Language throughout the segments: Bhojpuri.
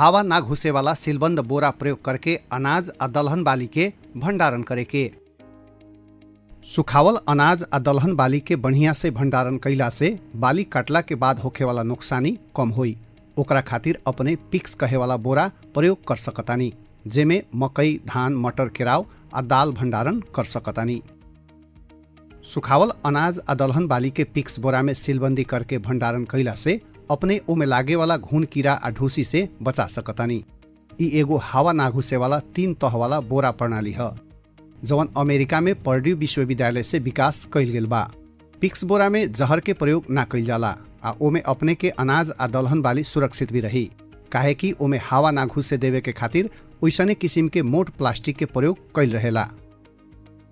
हवा ना घुसे वाला सीलबंद बोरा प्रयोग करके अनाज आ दलहन बाली के भंडारण करे के। सुखावल अनाज आ दलहन बाली के बढ़िया से भंडारण कैला से बाली काटला के बाद होखे वाला नुकसानी कम होई। ओकरा खातिर अपने पिक्स कहे वाला बोरा प्रयोग कर सकतानी, जेमे मकई, धान, मटर, केराव आ दाल भंडारण कर सकतानी। सुखावल अनाज आ दलहन बाली के पिक्स बोरा में सीलबंदी करके भंडारण कैला से अपने ओमे लागे वाला घुन, कीड़ा आ ढूसी से बचा सकतानी। ई एगो हवा ना घुसे वाला 3 तह वाला बोरा प्रणाली है, जवन अमेरिका में पर्ड्यू विश्वविद्यालय से विकास कैल गेल बा। पिक्स बोरा में जहर के प्रयोग ना कैल जाला आ ओमे अपने के अनाज आ दलहन बाली सुरक्षित भी रही, काहे कि ओमे हवा ना घुसे देवे के खातिर ओइसने किसिम के मोट प्लास्टिक के प्रयोग कैल रहेला।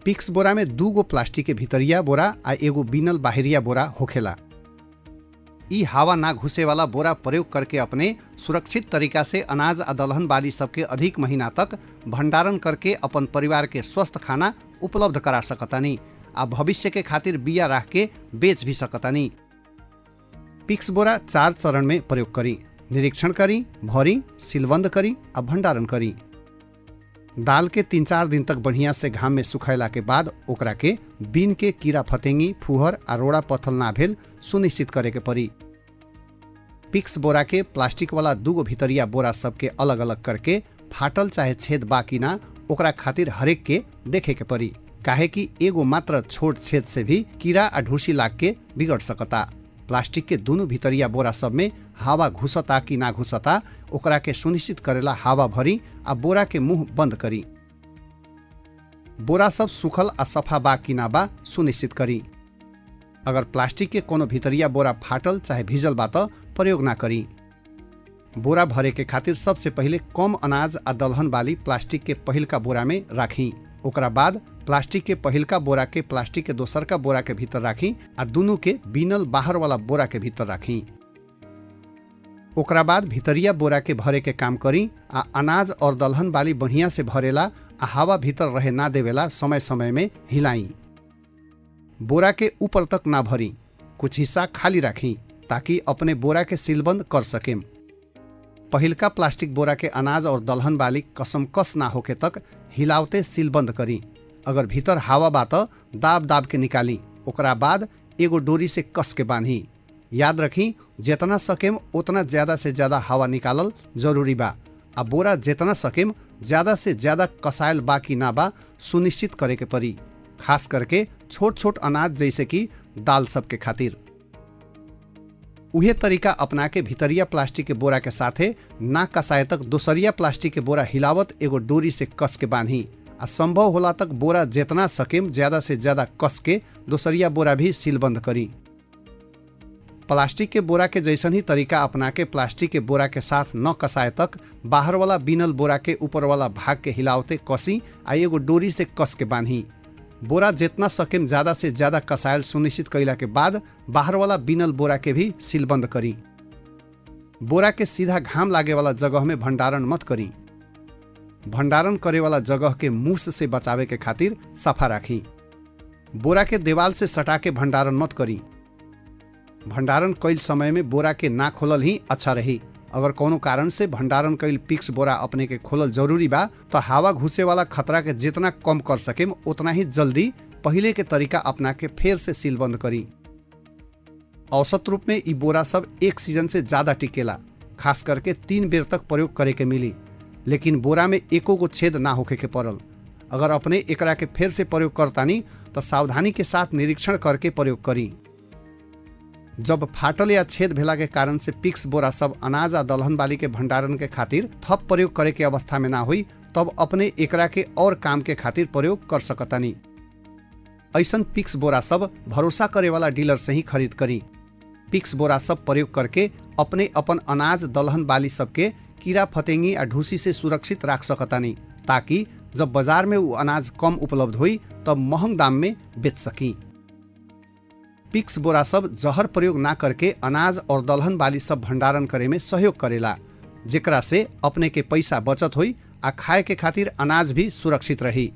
पिक्स बोरा में 2 गो प्लास्टिक के भीतरिया बोरा आ एगो बिनल बाहरिया बोरा होखेला। ई हवा ना घुसे वाला बोरा प्रयोग करके अपने सुरक्षित तरीका से अनाज आ दलहन बाली सबके अधिक महीना तक भंडारण करके अपन परिवार के स्वस्थ खाना उपलब्ध करा सकतानी आ भविष्य के खातिर बिया राख के बेच भी सकतानी। पिक्स बोरा 4 चरण में प्रयोग करी। निरीक्षण करी, भरी, सीलबंद करी आ भंडारण करी। दाल के 3-4 दिन तक बढ़िया से घाम में सुखैला के बाद ओकरा के बीन के कीड़ा फतेंगी, फुहर आ रोड़ा पत्थल ना भेल सुनिश्चित करे के पड़ी। पिक्स बोरा के प्लास्टिक वाला 2 गो भीतरिया बोरा सबके अलग अलग करके फाटल चाहे छेद बाकी ना ओकरा खातिर हरेक के देखे के पड़ी, काहे कि एगो मात्र छोट छेद से भी कीड़ा आ ढूसी लाग के बिगड़ सकता। प्लास्टिक के दोनों भीतरिया बोरा सब में हवा घुसता कि ना घुसता ओकरा के सुनिश्चित करेला हवा भरी आ बोरा के मुंह बंद करी। बोरा सब सुखल आ सफा बा कि ना बा सुनिश्चित करी। अगर प्लास्टिक के कोनो भीतरिया बोरा फाटल चाहे भिजल बा त प्रयोग ना करी। बोरा भरे के खातिर सबसे पहिले कम अनाज आ दलहन बाली प्लास्टिक के पहिलका बोरा में राखी। ओकरा बाद प्लास्टिक के पहिलका बोरा के प्लास्टिक के दोसरका बोरा के भीतर राखी आ दुनू के बिनल बाहर वाला बोरा के भीतर राखी। ओकरा बाद भीतरिया बोरा के भरे के काम करी आ अनाज और दलहन बाली बढ़िया से भरेला आ हवा भीतर रहे ना देवेला समय समय में हिलाई। बोरा के ऊपर तक ना भरी, कुछ हिस्सा खाली राखी ताकि अपने बोरा के सीलबंद कर सकेम। पहिलका प्लास्टिक बोरा के अनाज और दलहन बाली कसमकस ना होके तक हिलावते सीलबंद करी। अगर भीतर हवा बा त दाब दाब के निकाली। ओकरा बाद एगो डोरी से कस के बांधी। याद रखी, जितना सकेम उतना ज्यादा से ज्यादा हवा निकालल जरूरी बा आ बोरा जितना सकेम ज्यादा से ज्यादा कसायल बा कि ना बा सुनिश्चित करे के पड़ी, खास करके छोट छोट अनाज जैसे कि दाल सब के खातिर। उहे तरीका अपना के भीतरिया प्लास्टिक के बोरा के साथे ना कसाए तक दोसरिया प्लास्टिक के बोरा हिलावत एगो डोरी से कस के बांधी आ संभव होला तक बोरा जितना सकेम ज्यादा से ज्यादा कस के दोसरिया बोरा भी सीलबंद करी। प्लास्टिक के बोरा के जैसन ही तरीका अपना के प्लास्टिक के बोरा के साथ न कसाए तक बाहर वाला बिनल बोरा के ऊपर वाला भाग के हिलावते कसी आ एगो डोरी से कस के बांधी। बोरा जितना सकेम ज्यादा से ज्यादा कसायल सुनिश्चित कैला के बाद बाहर वाला बिनल बोरा के भी सीलबंद करी। बोरा के सीधा घाम लागे वाला जगह में भंडारण मत करी। भंडारण करे वाला जगह के मूस से बचावे के खातिर सफा राखी। बोरा के देवाल से सटा के भंडारण मत करी। भंडारण कैल समय में बोरा के ना खोलल ही अच्छा रही। अगर कोनो कारण से भंडारण कैल पिक्स बोरा अपने के खोलल जरूरी बा तो हवा घुसे वाला खतरा के जितना कम कर सकेम उतना ही जल्दी पहिले के तरीका अपना के फेर से सीलबंद करी। औसत रूप में ई बोरा सब 1 सीजन से ज्यादा टिकेला, खास करके 3 बेर तक प्रयोग करे के मिली, लेकिन बोरा में एको गो छेद ना होखे के पड़ल। अगर अपने एकरा के फेर से प्रयोग करतानी तो सावधानी के साथ निरीक्षण करके प्रयोग करी। जब फाटल या छेद भेला के कारण से पिक्स बोरा सब अनाज आ दलहन बाली के भंडारण के खातिर थप प्रयोग करे के अवस्था में ना हुई तब अपने एकरा के और काम के खातिर प्रयोग कर सकतानी। ऐसन पिक्स बोरा सब भरोसा करे वाला डीलर से ही खरीद करी। पिक्स बोरा सब प्रयोग करके अपने अपन अनाज दलहन बाली सबके कीड़ा फतेंगी आ ढूसी से सुरक्षित राख सकतानी, ताकि जब बाजार में वो अनाज कम उपलब्ध हुई तब महंग दाम में बेच सकी। पिक्स बोरा सब जहर प्रयोग ना करके अनाज और दलहन बाली सब भंडारण करे में सहयोग करेला, जेकरा से अपने के पैसा बचत हुई आ खाए के खातिर अनाज भी सुरक्षित रही।